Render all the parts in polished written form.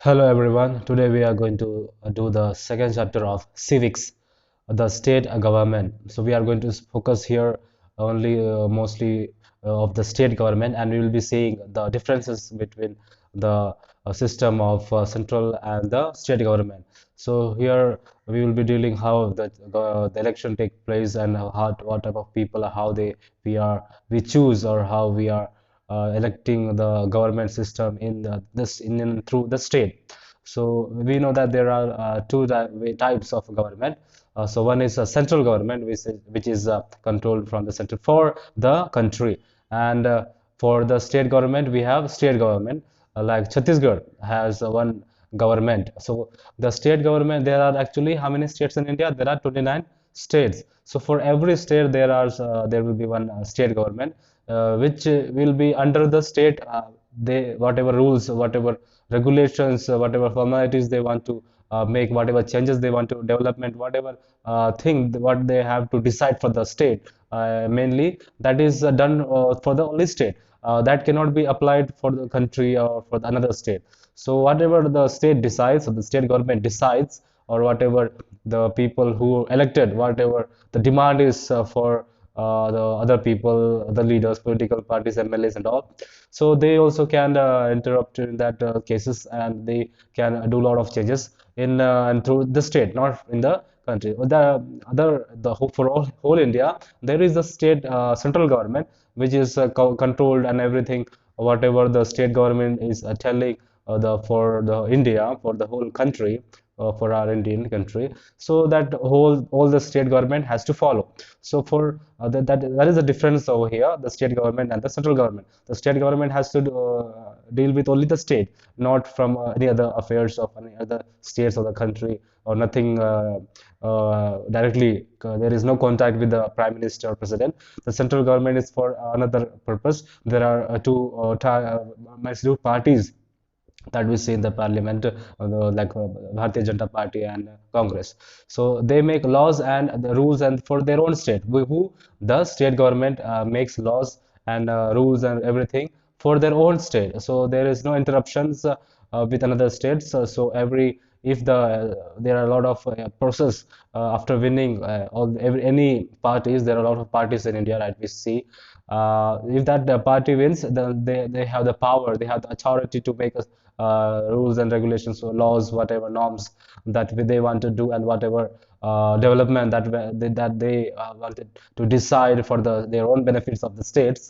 Hello everyone. Today we are going to do the second chapter of civics, the state government. So we are going to focus here only mostly of the state government, and we will be seeing the differences between the system of central and the state government. So here we will be dealing how the election take place and how what type of people, how we choose, or how we are electing the government system in through the state. So we know that there are types of government. So one is a central government, which is controlled from the center for the country, and for the state government we have state government. Like Chhattisgarh has one government. So the state government, there are actually how many states in India? There are 29 states. So for every state there will be one state government, which will be under the state. They whatever rules, whatever regulations, whatever formalities they want to make, whatever changes they want to development, whatever thing what they have to decide for the state, mainly that is done for the only state. That cannot be applied for the country or for another state. So whatever the state decides, or the state government decides, or whatever the people who elected, whatever the demand is the other people, the leaders, political parties, MLAs, and all. So they also can interrupt in that cases, and they can do a lot of changes in and through the state, not in the country. For whole India, there is the state central government, which is controlled and everything. Whatever the state government is telling the for the India, for the whole country, for our Indian country, so that whole all the state government has to follow. So for that is the difference over here, the state government and the central government. The state government has to deal with only the state, not from any other affairs of any other states of the country, or nothing directly. There is no contact with the prime minister or president. The central government is for another purpose. There are two parties that we see in the parliament, like Bharatiya Janata Party and Congress. So they make laws and the rules and for their own state. The state government makes laws and rules and everything for their own state. So there is no interruptions with another state. So every if there are a lot of process after winning any parties. There are a lot of parties in India, right? We see if that party wins, then they have the power, they have the authority to make rules and regulations or laws, whatever norms that they want to do, and whatever development that they wanted to decide for their own benefits of the states,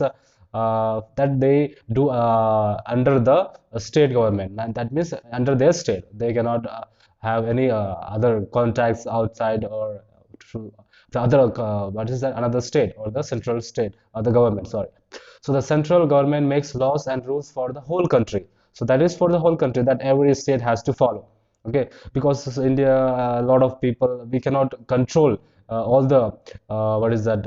that they do under the state government, and that means under their state. They cannot have any other contacts outside or through the other what is that, another state or the central state or the government, sorry. So the central government makes laws and rules for the whole country. So that is for the whole country, that every state has to follow. Okay, because India, a lot of people, we cannot control all the what is that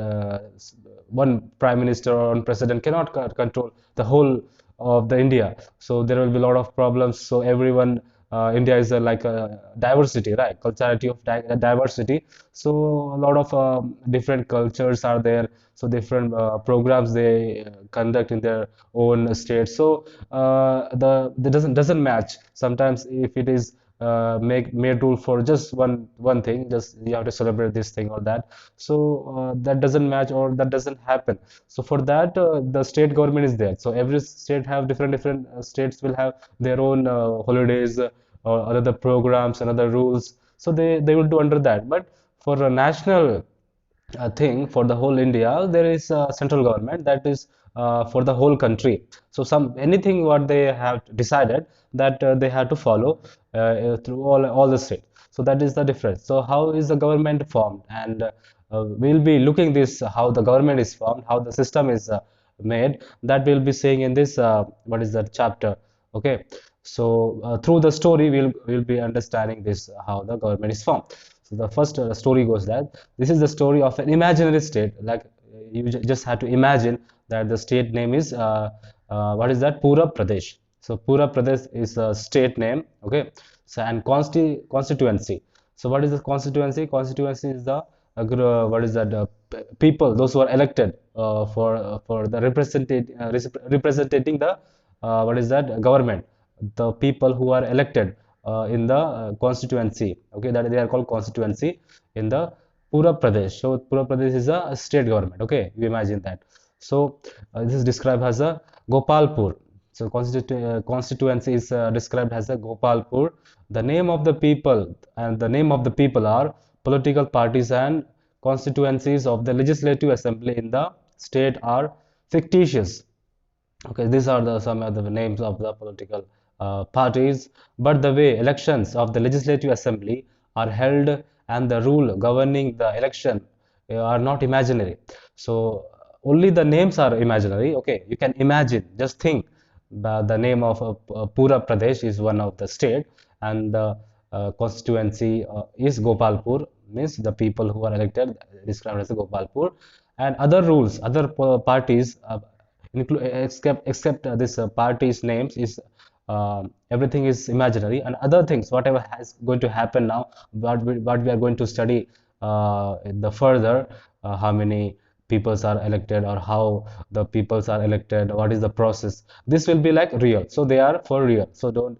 one prime minister or one president cannot control the whole of the India. So there will be a lot of problems. So everyone, India is like a diversity, right? Culturality of diversity. So a lot of different cultures are there. So different programs they conduct in their own state. So the doesn't match. Sometimes if it is make made rule for just one thing, just you have to celebrate this thing or that. So that doesn't match or that doesn't happen. So for that, the state government is there. So every state have different states will have their own holidays, or other programs and other rules. So they will do under that. But for a national thing for the whole India, there is a central government that is for the whole country. So some anything what they have decided, that they have to follow through all the states. So that is the difference. So how is the government formed? And we'll be looking this how the government is formed, how the system is made. That we'll be saying in this what is that chapter. Okay. So through the story, we'll be understanding this how the government is formed. So the first story goes that this is the story of an imaginary state. Like you just have to imagine that the state name is what is that? Pura Pradesh. So Pura Pradesh is a state name. Okay. So and constituency. So what is the constituency? Constituency is the what is that? People, those who are elected for the representing the what is that, government. the people who are elected in the constituency. Okay, that they are called constituency in the Pura Pradesh. So Pura Pradesh is a state government. Okay, you imagine that. So this is described as a Gopalpur. So constituency is described as a Gopalpur. The name of the people and the name of the people are political parties and constituencies of the legislative assembly in the state are fictitious. Okay, these are the some of the names of the political parties, but the way elections of the legislative assembly are held and the rule governing the election are not imaginary. So only the names are imaginary. Okay, you can imagine, just think the name of Pura Pradesh is one of the state, and the constituency is Gopalpur, means the people who are elected described as Gopalpur, and other rules, other parties except this party's names is everything is imaginary, and other things whatever is going to happen now, what we are going to study in the further, how many peoples are elected or how the peoples are elected, what is the process, this will be like real, so they are for real, so don't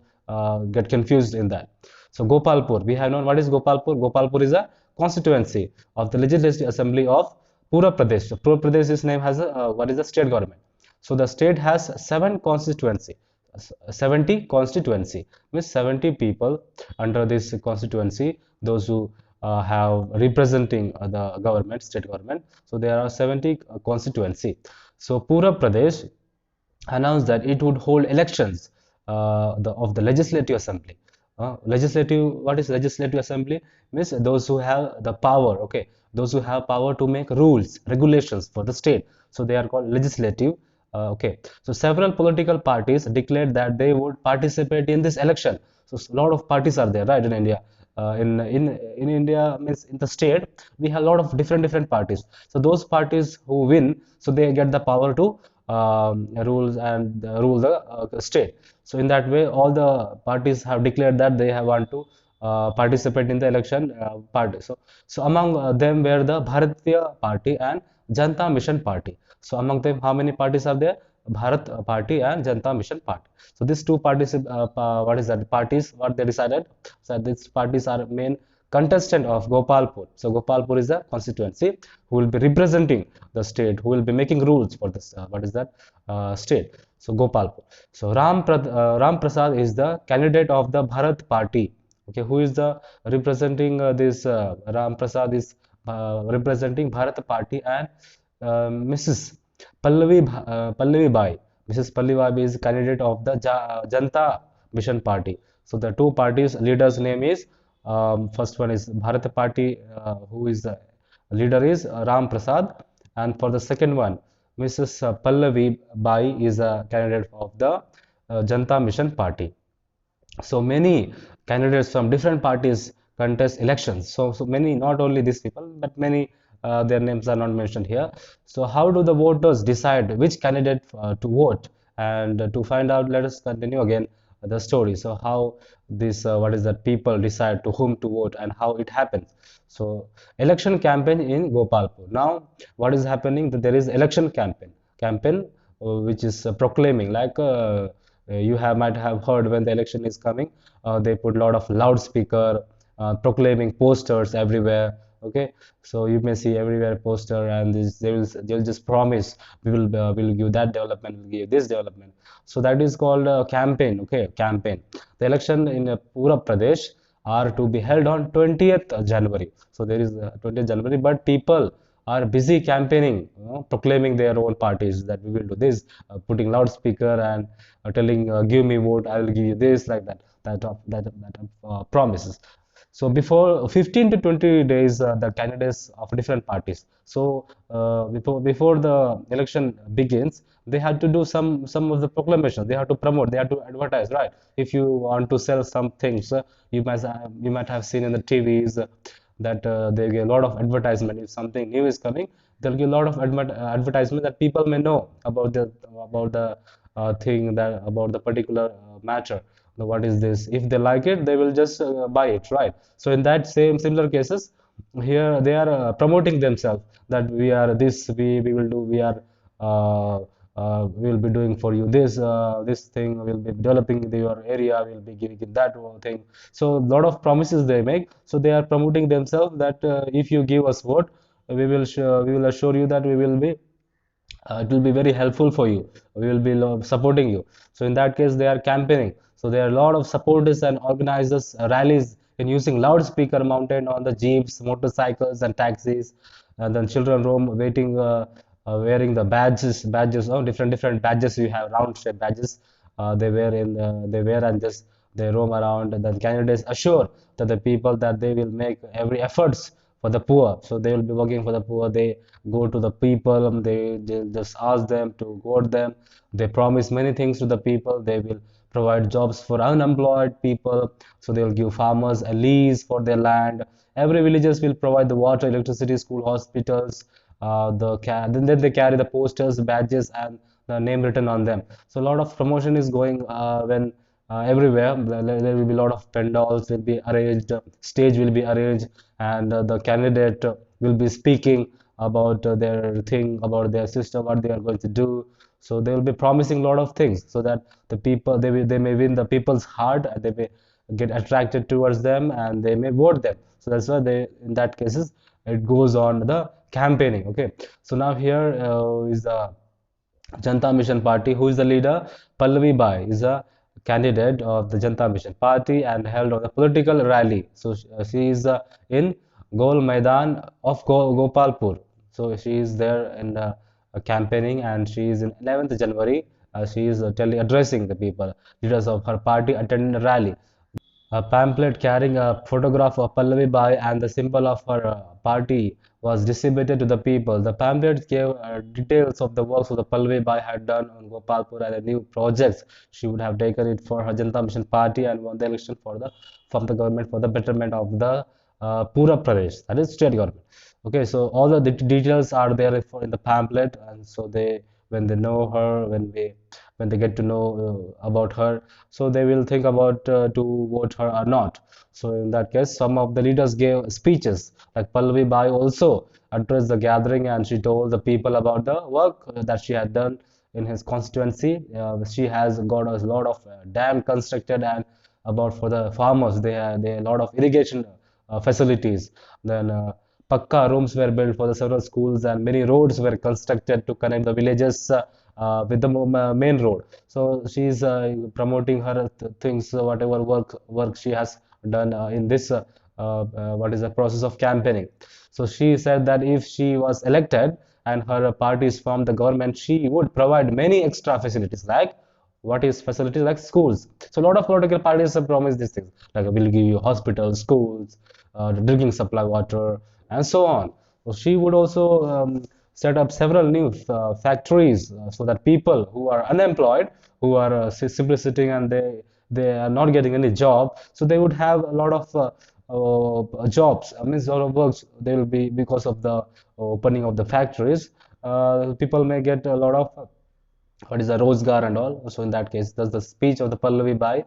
get confused in that. So Gopalpur, we have known what is Gopalpur. Gopalpur is a constituency of the legislative assembly of Pura Pradesh. So Pura Pradesh's name has a, what is the state government. So the state has 7 constituency, 70 constituency, means 70 people under this constituency, those who have representing the government, state government. So there are 70 constituency. So Pura Pradesh announced that it would hold elections of the legislative assembly. Legislative, what is legislative assembly? Means those who have the power, okay, those who have power to make rules, regulations for the state. So they are called legislative. Okay, so several political parties declared that they would participate in this election. So a lot of parties are there, right, in India. In India, means in the state, we have a lot of different parties. So those parties who win, so they get the power to rules and rule the state. So in that way, all the parties have declared that they have want to participate in the election party. So among them were the Bharatiya Party and Janata Mission Party. So among them, how many parties are there? Bharat Party and Janata Mission Party. So these two parties, what is that? Parties, what they decided? So these parties are main contestant of Gopalpur. So Gopalpur is a constituency who will be representing the state, who will be making rules for this. What is that state? So Gopalpur. So Ram Prasad is the candidate of the Bharat Party. Okay, who is the representing this Ram Prasad is representing Bharat Party, and Mrs. Pallavi Bai. Mrs. Pallavi Bai is candidate of the Janta Mission Party. So the two parties leaders name is, first one is Bharat Party, who is the leader is Ram Prasad, and for the second one, Mrs. Pallavi Bai is a candidate of the Janta Mission Party. So many candidates from different parties contest elections. So many, not only these people, but many their names are not mentioned here. So how do the voters decide which candidate to vote? And to find out, let us continue again the story. So how this what is that people decide to whom to vote and how it happens. So election campaign in Gopalpur. Now what is happening? That there is election campaign which is proclaiming, like you have might have heard when the election is coming, they put a lot of loudspeaker proclaiming posters everywhere. Okay, so you may see everywhere poster, and this, they'll just promise we will give that development, we'll give this development. So that is called a campaign. Okay, campaign. The election in Pura Pradesh are to be held on 20th January. So there is 20th January, but people are busy campaigning, proclaiming their own parties that we will do this, putting loudspeaker and telling, give me vote, I will give you this, like that, promises. So before 15 to 20 days, the candidates of different parties. So before the election begins, they had to do some of the proclamations. They have to promote. They have to advertise, right? If you want to sell some things, you might have seen in the TVs that they get a lot of advertisement. If something new is coming, there'll be a lot of advertisement that people may know about the thing, that about the particular matter. What is this? If they like it, they will just buy it, right? So in that similar cases, here they are promoting themselves that we are this, we will do, we are we will be doing for you this thing, we will be developing your area, we will be giving you that one thing. So a lot of promises they make. So they are promoting themselves that if you give us vote, we will assure you that we will be it will be very helpful for you. We will be supporting you. So in that case, they are campaigning. So there are a lot of supporters and organizers rallies in using loudspeaker mounted on the jeeps, motorcycles, and taxis. And then children roam, waiting, wearing the badges, oh, different badges. You have round shape badges. They wear and just they roam around. And then candidates assure that the people that they will make every efforts for the poor. So they will be working for the poor. They go to the people, they just ask them to vote them. They promise many things to the people. They will provide jobs for unemployed people. So they will give farmers a lease for their land. Every villagers will provide the water, electricity, school, hospitals. Then they carry the posters, badges, and the name written on them. So a lot of promotion is going when everywhere. There will be a lot of pendals will be arranged, stage will be arranged, and the candidate will be speaking about their thing, about their system, what they are going to do. So they will be promising a lot of things so that the people they may win the people's heart, and they may get attracted towards them, and they may vote them. So that's why they in that cases it goes on the campaigning. Okay, so now here is the Janta Mission Party. Who is the leader? Pallavi Bai is a candidate of the Janta Mission Party and held on a political rally. So she is in Gol Maidan of Gopalpur. So she is there in campaigning, and she is in 11th January. She is addressing the people. Leaders of her party attended a rally. A pamphlet carrying a photograph of Pallavi Bai and the symbol of her party was distributed to the people. The pamphlet gave details of the works of the Pallavi Bai had done on Gopalpur and the new projects she would have taken it for her Janata Mission party and won the election from the government for the betterment of the Pura Pradesh, that is state government. Okay, so all the details are there in the pamphlet, and so they when they know her, when they get to know about her, so they will think about to vote her or not. So in that case, some of the leaders gave speeches. Like Pallavi Bai also addressed the gathering, and she told the people about the work that she had done in his constituency. She has got a lot of dam constructed, and about for the farmers, they a lot of irrigation facilities. Then Pakka rooms were built for the several schools, and many roads were constructed to connect the villages with the main road. So she is promoting her things, whatever work she has done in this what is the process of campaigning. So she said that if she was elected and her parties formed the government, she would provide many extra facilities like what is facilities like schools. So a lot of political parties have promised these things like we'll give you hospitals, schools, drinking supply water, and so on. So she would also set up several new factories so that people who are unemployed, who are simply sitting and they are not getting any job, so they would have a lot of jobs. I mean, a lot of works. They will be because of the opening of the factories. People may get a lot of what is the Rozgar and all. So in that case, thus the speech of the Pallavi Bai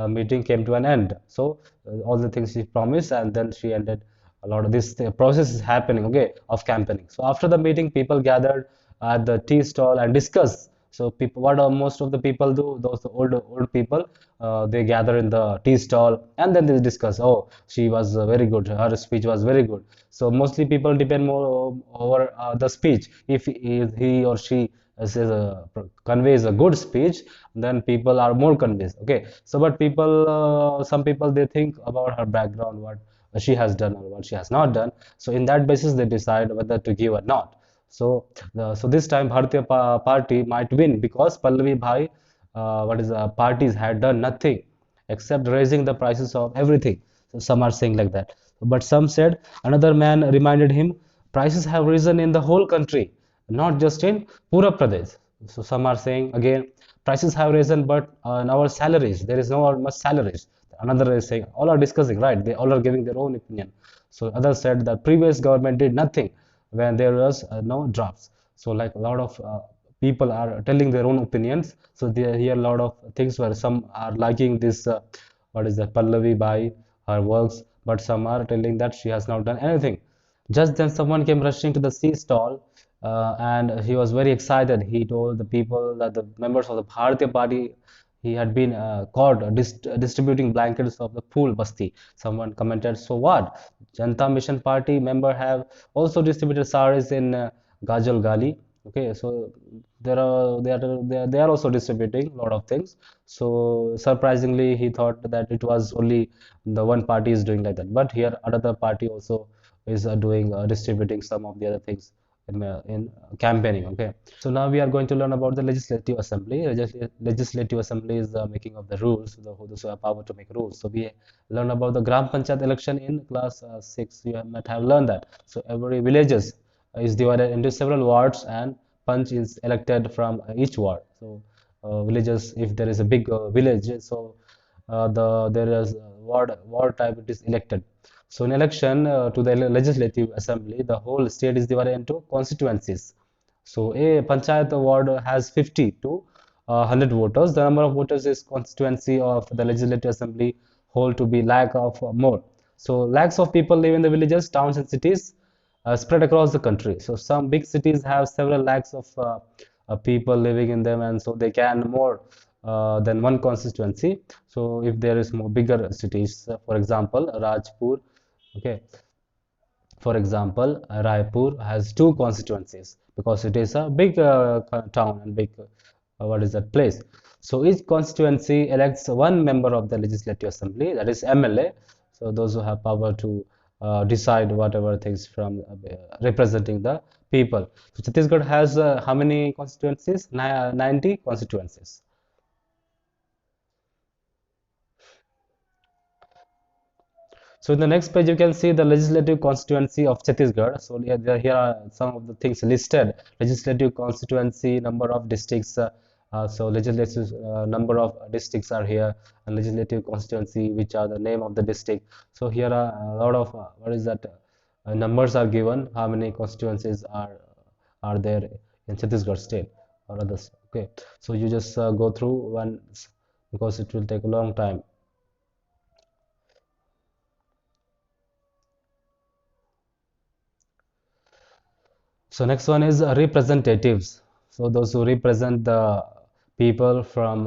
meeting came to an end. So all the things she promised, and then she ended. A lot of this process is happening, okay, of campaigning. So after the meeting, people gathered at the tea stall and discuss. So people, what are most of the people do? Those old people, they gather in the tea stall, and then they discuss. Oh, she was very good. Her speech was very good. So mostly people depend more over the speech. If he or she conveys a good speech, then people are more convinced. Okay, so but people, some people they think about her background, what she has done or what she has not done. So in that basis, they decide whether to give or not. So so this time Bharatiya party might win because Pallavi Bhai, what is parties had done nothing except raising the prices of everything. So some are saying like that. But some said another man reminded him prices have risen in the whole country, not just in Pura Pradesh. So some are saying again prices have risen, but in our salaries there is no much salaries. Another is saying all are discussing, right? They all are giving their own opinion. So others said that previous government did nothing when there was no drafts. So like a lot of people are telling their own opinions. So they hear a lot of things where some are liking this what is that Pallavi Bai, her works, but some are telling that she has not done anything. Just then someone came rushing to the tea stall. and he was very excited. He told the people that the members of the Bharatiya Party, he had been caught distributing blankets of the pool basti. Someone commented, "So what? Janta Mission Party member have also distributed saris in Gajal Gali." Okay, so they are also distributing a lot of things. So surprisingly, he thought that it was only the one party is doing like that, but here another party also is doing distributing some of the other things in campaigning. Okay, so now we are going to learn about the legislative assembly. Legislative assembly is the making of the rules, those who have power to make rules. So we learn about the gram panchayat election in class 6. You might have learned that. So every villages is divided into several wards, and punch is elected from each ward. So villages, if there is a big village, so there is ward type, it is elected. So in election to the legislative assembly, the whole state is divided into constituencies. So a panchayat ward has 50 to 100 voters. The number of voters is constituency of the legislative assembly hold to be lakh of more. So lakhs of people live in the villages, towns, and cities spread across the country. So some big cities have several lakhs of people living in them, and so they can more than one constituency. So if there is more bigger cities, for example, Rajpur, okay, for example, Raipur has two constituencies because it is a big town and big, what is that place. So each constituency elects one member of the Legislative Assembly, that is MLA. So those who have power to decide whatever things from representing the people. So Chhattisgarh has how many constituencies? 90 constituencies. So in the next page, you can see the legislative constituency of Chhattisgarh. So here are some of the things listed. Legislative constituency, number of districts. So legislative number of districts are here, and legislative constituency, which are the name of the district. So here are a lot of what is that? Numbers are given. How many constituencies are there in Chhattisgarh state or others? Okay. So you just go through one because it will take a long time. So next one is representatives. So those who represent the people from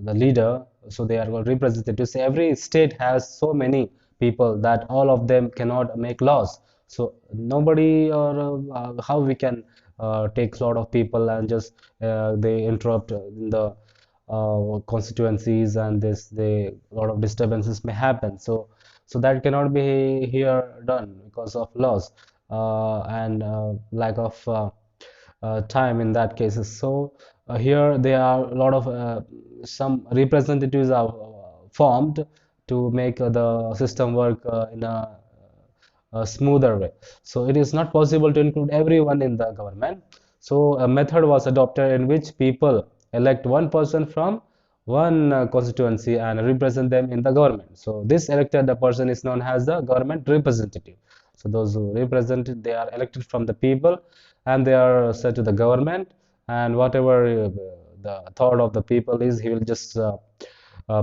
the leader, so they are called representatives. Every state has so many people that all of them cannot make laws. So nobody or how we can take a lot of people and just they interrupt in the constituencies, and this they a lot of disturbances may happen. So that cannot be here done because of laws and lack of time in that cases. So here there are a lot of some representatives are formed to make the system work in a smoother way. So it is not possible to include everyone in the government. So a method was adopted in which people elect one person from one constituency and represent them in the government. So this elected the person is known as the government representative. So those who represent it, they are elected from the people, and they are said to the government, and whatever the thought of the people is, he will just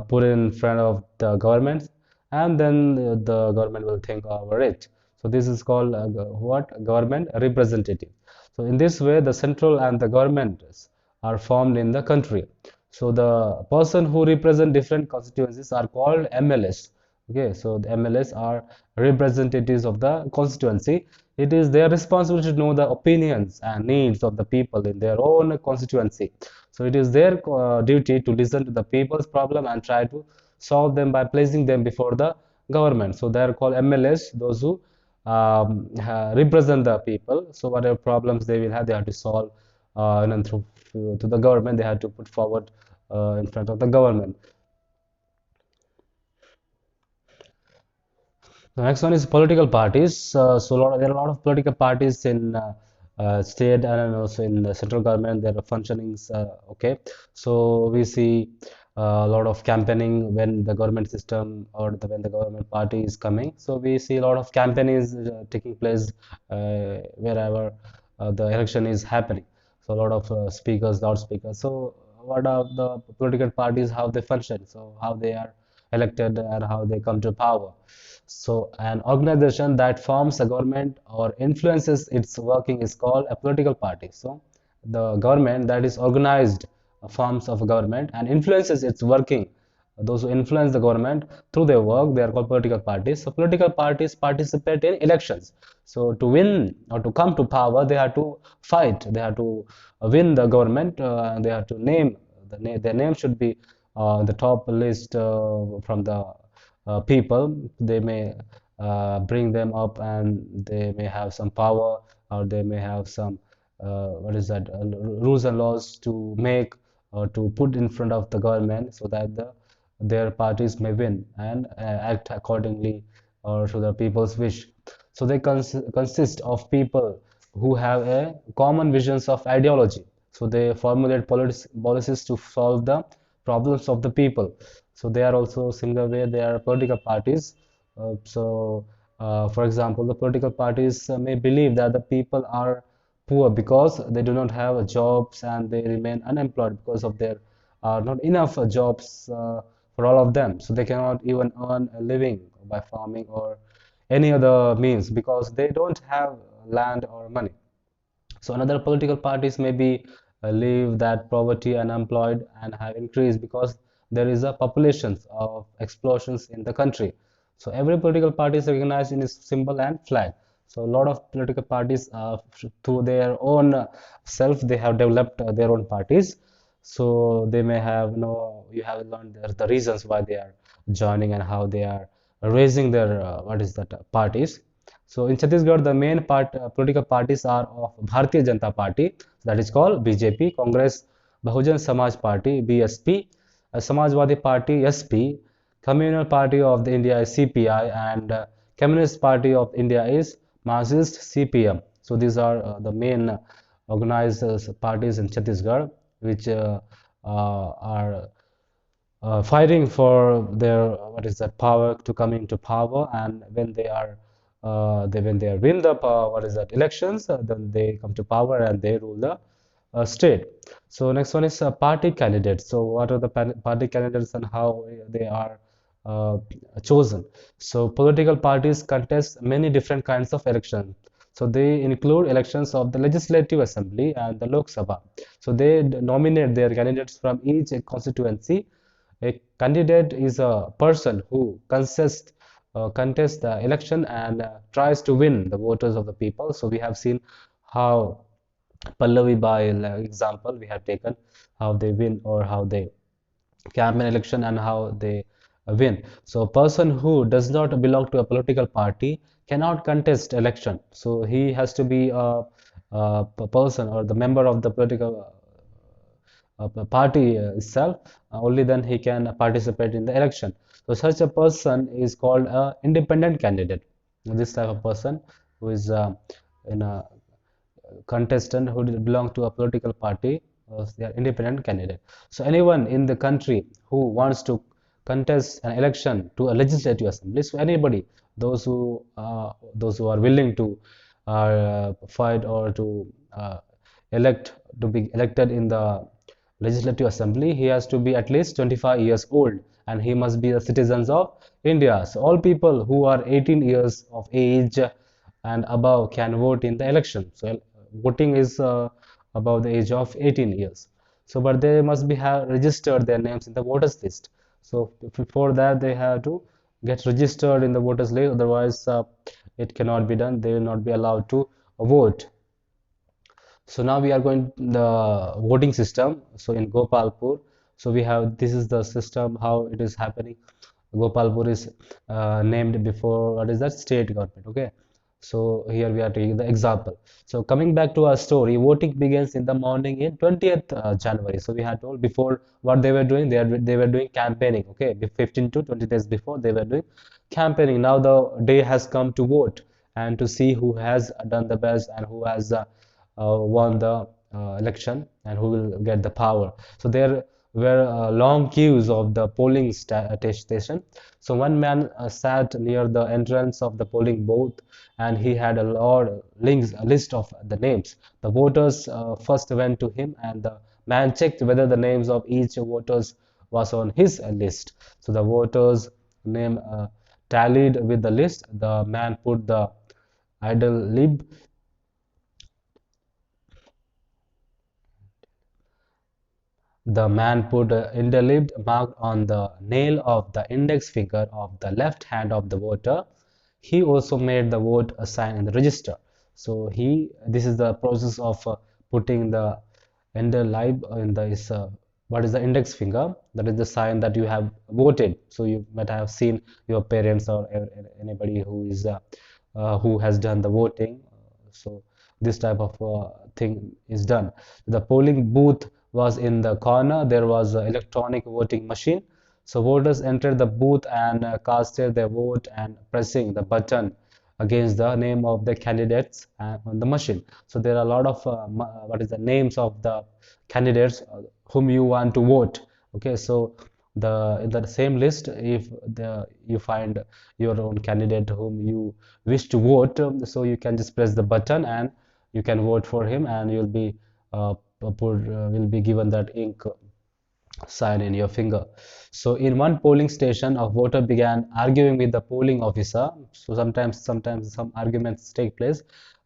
put it in front of the government, and then the government will think over it. So this is called what? Government representative. So in this way, the central and the governments are formed in the country. So the person who represent different constituencies are called MLAs. Okay, so the MLAs are representatives of the constituency. It is their responsibility to know the opinions and needs of the people in their own constituency. So it is their duty to listen to the people's problem and try to solve them by placing them before the government. So they are called MLAs, those who represent the people. So whatever problems they will have, they have to solve, and then through to the government, they have to put forward in front of the government. The next one is political parties. There are a lot of political parties in state and also in the central government. There are functionings. Okay, so we see a lot of campaigning when the government system or when the government party is coming. So we see a lot of campaigns taking place wherever the election is happening. So a lot of speakers, loudspeakers. So what are the political parties? How they function? So how they are elected and how they come to power. So an organization that forms a government or influences its working is called a political party. So the government that is organized forms of government and influences its working. Those who influence the government through their work, they are called political parties. So political parties participate in elections. So to win or to come to power, they have to fight. They have to win the government. They have to name their name should be the top list from the people. They may bring them up, and they may have some power, or they may have some what is that rules and laws to make or to put in front of the government so that their parties may win and act accordingly or to the people's wish. So they consist of people who have a common visions of ideology. So they formulate policies to solve the problems of the people. So they are also similar way they are political parties. For example, the political parties may believe that the people are poor because they do not have jobs and they remain unemployed because of there are not enough jobs for all of them. So they cannot even earn a living by farming or any other means because they don't have land or money. So another political parties maybe leave that poverty and unemployed and have increased because there is a population of explosions in the country. So every political party is recognized in its symbol and flag. So a lot of political parties, through their own self, they have developed their own parties. So they may have, you have learned the reasons why they are joining and how they are raising their what is that parties. So in Chhattisgarh, the main political parties are of Bharatiya Janata Party, that is called BJP, Congress Bahujan Samaj Party BSP, Samajwadi Party SP, Communal Party of the India is CPI, and Communist Party of India is Marxist CPM. So these are the main organized parties in Chhattisgarh, which are fighting for their what is that power to come into power, and when they are when they win the what is that elections, then they come to power and they rule the state. So next one is party candidates. So what are the party candidates and how they are uh, chosen? So political parties contest many different kinds of elections. So they include elections of the Legislative Assembly and the Lok Sabha. So they nominate their candidates from each constituency. A candidate is a person who contests the election and tries to win the voters of the people. So we have seen how Pallavi by example we have taken how they win or how they campaign election and how they win. So a person who does not belong to a political party cannot contest election. So he has to be a person or the member of the political party itself. Only then he can participate in the election. So such a person is called a independent candidate. This type of person who is in a contestant who belong to a political party, they are independent candidate. So anyone in the country who wants to contest an election to a legislative assembly, so anybody, those who are willing to fight or to elect to be elected in the legislative assembly, he has to be at least 25 years old and he must be the citizens of India. So all people who are 18 years of age and above can vote in the election. So voting is above the age of 18 years. So but they must be have registered their names in the voters list. So before that they have to get registered in the voters list, otherwise it cannot be done. They will not be allowed to vote. So now we are going the voting system. So in Gopalpur, so we have this is the system how it is happening. Gopalpur is named before what is that state government. Okay, so here we are taking the example. So coming back to our story, voting begins in the morning in 20th January. So we had told before what they were doing. They were doing campaigning. Okay, 15 to 20 days before they were doing campaigning. Now the day has come to vote and to see who has done the best and who has won the election and who will get the power. So there were long queues of the polling station. So one man sat near the entrance of the polling booth and he had a list of the names. The voters first went to him and the man checked whether the names of each voters was on his list. So the voters' name tallied with the list. The man put the idle lib The man put an indelible mark on the nail of the index finger of the left hand of the voter. He also made the vote a sign in the register. So this is the process of putting the indelible in the what is the index finger? That is the sign that you have voted. So you might have seen your parents or anybody who has done the voting. So this type of thing is done. The polling booth was in the corner. There was an electronic voting machine. So voters entered the booth and casted their vote and pressing the button against the name of the candidates on the machine. So there are a lot of what is the names of the candidates whom you want to vote. Okay, so in the same list, if you find your own candidate whom you wish to vote, so you can just press the button and you can vote for him, and will be given that ink sign in your finger. So in one polling station, a voter began arguing with the polling officer. So sometimes some arguments take place.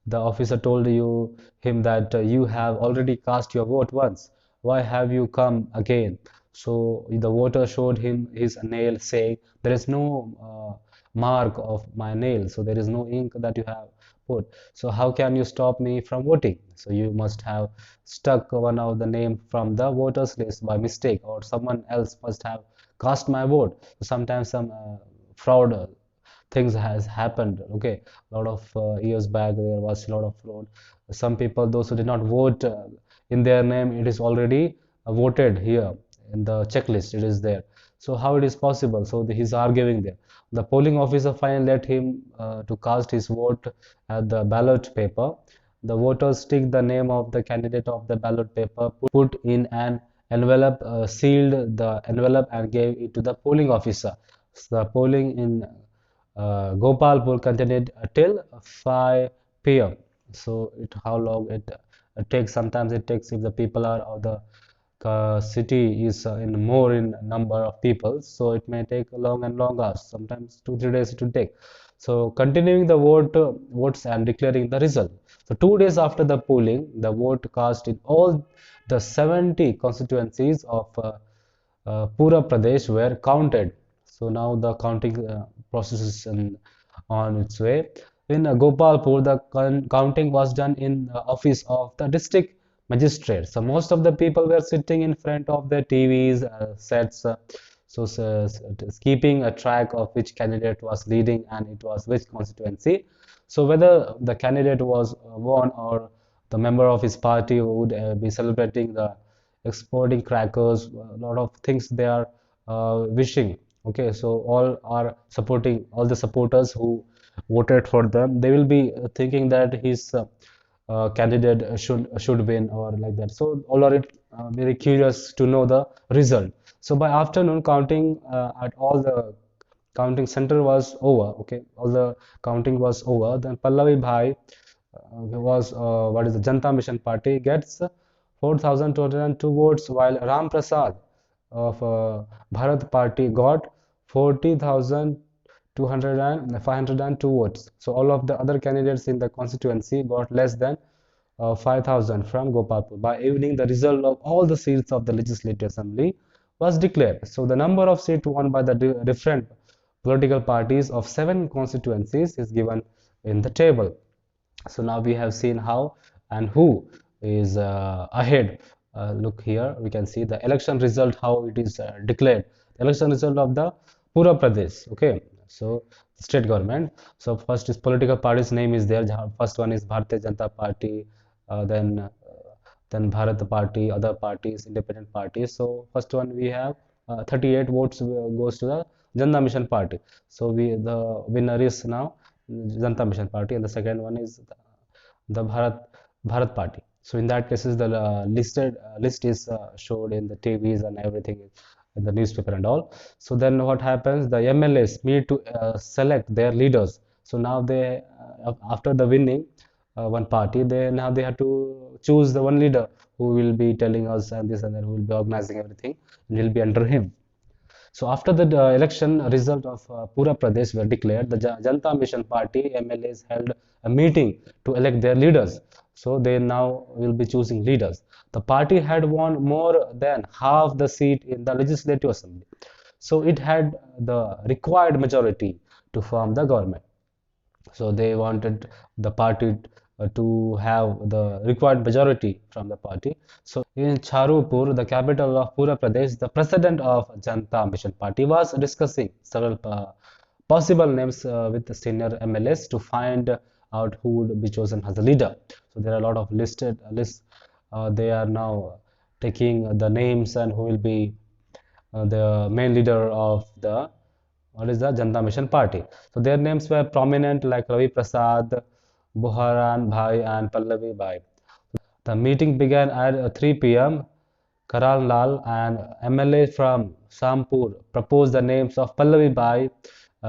The officer told him that you have already cast your vote once. Why have you come again? So the voter showed him his nail, saying, "There is no mark of my nail, so there is no ink that you have put. So how can you stop me from voting?" So you must have stuck one of the name from the voters list by mistake, or someone else must have cast my vote. So sometimes some fraud things has happened. Okay, a lot of years back there was a lot of fraud. Some people, those who did not vote in their name, it is already voted here in the checklist, it is there. So how it is possible? So he's arguing there. The polling officer finally let him to cast his vote at the ballot paper. The voters stick the name of the candidate of the ballot paper, put in an envelope, sealed the envelope and gave it to the polling officer. So the polling in Gopalpur continued till 5 p.m. So how long it takes? Sometimes it takes, if the people are, or the city is in more in number of people, so it may take long and long hours. Sometimes 2 3 days it will take. So continuing the votes and declaring the result. So 2 days after the polling, the vote cast in all the 70 constituencies of Pura Pradesh were counted. So now the counting process is on its way. In Gopalpur, the counting was done in the office of the district magistrate. So most of the people were sitting in front of their TVs, sets, keeping a track of which candidate was leading and it was which constituency. So whether the candidate was won, or the member of his party would be celebrating the exporting crackers, a lot of things they are wishing. Okay, so all the supporters who voted for them, they will be thinking that his candidate should win, or like that. So all are very curious to know the result. So by afternoon, counting at all the counting center was over. Okay, all the counting was over. Then Pallavi Bhai was what is the Janta Mission Party gets 4,202 votes, while Ram Prasad of Bharat Party got 40,200 and 502 votes. So all of the other candidates in the constituency got less than 5,000 from Gopalpur. By evening, the result of all the seats of the Legislative Assembly was declared. So the number of seats won by the different political parties of 7 constituencies is given in the table. So now we have seen how and who is ahead. Look here, we can see the election result, how it is declared. The election result of the Pura Pradesh. Okay, so state government. So first is political party's name is there. First one is Bharatiya Janata Party, then Bharat Party, other parties, independent parties. So first one we have 38 votes goes to the Janta Mission Party. So the winner is now Janta Mission Party, and the second one is the Bharat Party. So in that cases, the list is showed in the TVs and everything in the newspaper and all. So then what happens? The MLAs need to select their leaders. So now after the winning, one party, they have to choose the one leader who will be telling us and this and that, who will be organizing everything, and will be under him. So after the election result of Pura Pradesh were declared, the Janata Mission Party MLAs held a meeting to elect their leaders. So they now will be choosing leaders. The party had won more than half the seat in the Legislative Assembly. So it had the required majority to form the government. So they wanted the party to have the required majority from the party. So in Charupur, the capital of Pura Pradesh, the president of Janata Mission Party was discussing several possible names with the senior MLAs to find out who would be chosen as the leader. So there are a lot of listed lists. They are now taking the names and who will be the main leader of the what is the Janata Mission Party. So their names were prominent like Ravi Prasad, Buharan Bhai and Pallavi Bhai. The meeting began at 3 p.m. Karan Lal, an MLA from Sampur, proposed the names of Pallavi Bai,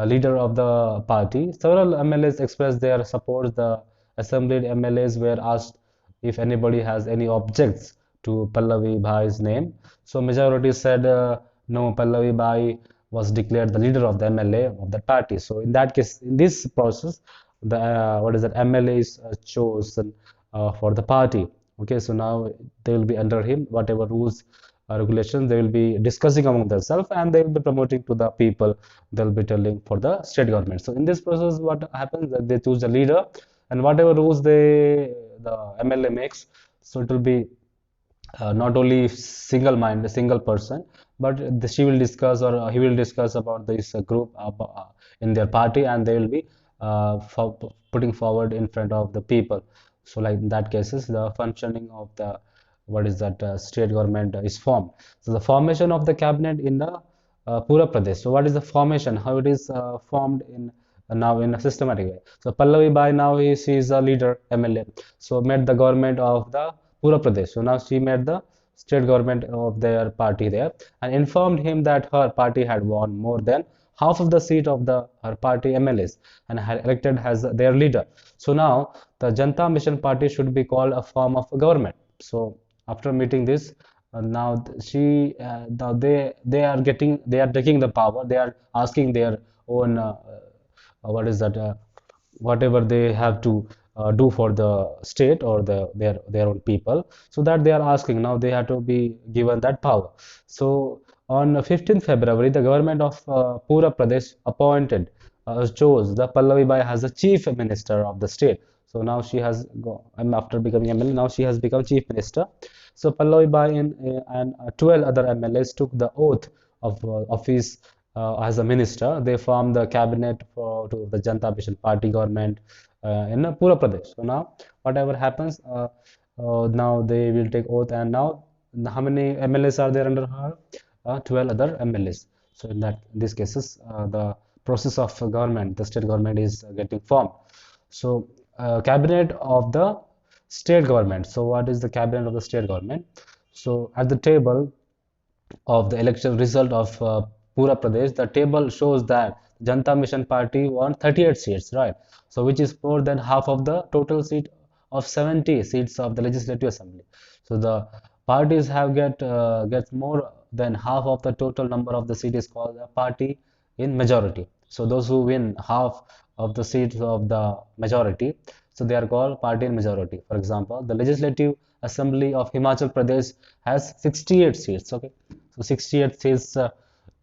leader of the party. Several MLAs expressed their support. The assembled MLAs were asked if anybody has any objects to Pallavi Bai's name. So majority said no, Pallavi Bai was declared the leader of the MLA of that party. So in that case, in this process, the what is that MLA is chosen for the party. Okay, so now they will be under him, whatever rules regulations they will be discussing among themselves, and they will be promoting to the people. They'll be telling for the state government. So in this process what happens that they choose the leader, and whatever rules the MLA makes, so it will be not only single mind, a single person, but she will discuss or he will discuss about this group in their party, and they will be for putting forward in front of the people. So like in that cases, the functioning of the what is that state government is formed. So the formation of the cabinet in the Pura Pradesh. So what is the formation? How it is formed in now in a systematic way. So Pallavi Bai now she is a leader MLA. So met the government of the Pura Pradesh. So now she met the state government of their party there and informed him that her party had won more than half of the seat of the her party MLAs and had elected as their leader. So now the Janata Mission Party should be called a form of government. So after meeting this, now now they are taking the power. They are asking their own what is that whatever they have to do for the state or their own people, so that they are asking now they have to be given that power. So on 15th February, the government of Pura Pradesh appointed chose the Pallavi Bai as the chief minister of the state. So now she has after becoming MLA, now she has become chief minister. So Pallavi Bai and 12 other MLAs took the oath of office as a minister. They formed the cabinet for to the Janata Mission Party government in Pura Pradesh. So now whatever happens, now they will take oath, and now how many MLAs are there under her? 12 other MLAs. So in these cases, the process of government, the state government is getting formed. So cabinet of the state government. So what is the cabinet of the state government? So at the table of the election result of Pura Pradesh, the table shows that Janata Mission Party won 38 seats, right? So which is more than half of the total seat of 70 seats of the Legislative Assembly. So the parties have gets more than half of the total number of the seats is called a party in majority. So those who win half of the seats of the majority, so they are called party in majority. For example, the Legislative Assembly of Himachal Pradesh has 68 seats. Okay, so 68 seats of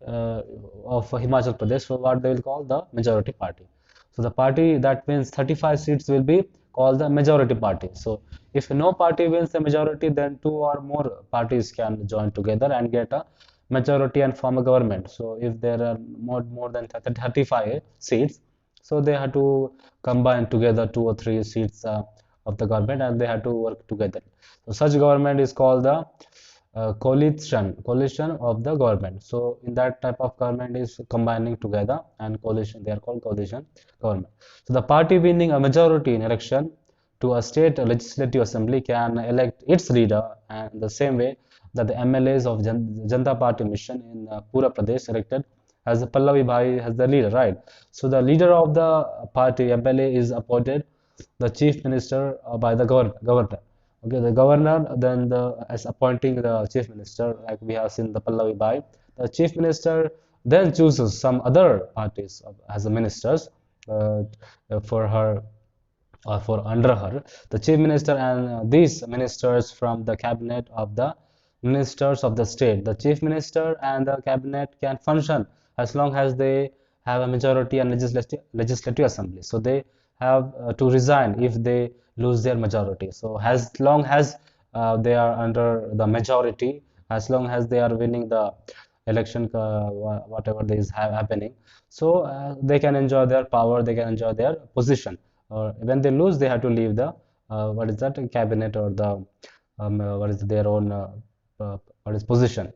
Himachal Pradesh. So what they will call the majority party. So the party that wins 35 seats will be called the majority party. So if no party wins the majority, then two or more parties can join together and get a majority and form a government. So if there are more than 35 seats, so they have to combine together 2 or 3 seats of the government, and they have to work together. So such government is called the coalition of the government. So in that type of government is combining together and coalition, they are called coalition government. So the party winning a majority in election to a state legislative assembly can elect its leader, and the same way that the MLAs of Janata Party mission in Pura Pradesh elected as Pallavi Bhai as the leader, right? So the leader of the party MLA is appointed the chief minister by the governor. Okay, the governor then as appointing the chief minister, like we have seen the Pallavi Bai. The chief minister then chooses some other parties as the ministers uh, for her or for under her. The chief minister and these ministers from the cabinet of the ministers of the state. The chief minister and the cabinet can function as long as they have a majority in legislative assembly. So they have to resign if they lose their majority. So as long as they are under the majority, as long as they are winning the election, whatever is happening, so they can enjoy their power, they can enjoy their position. Or when they lose, they have to leave the what is that cabinet or the what is their own what is position.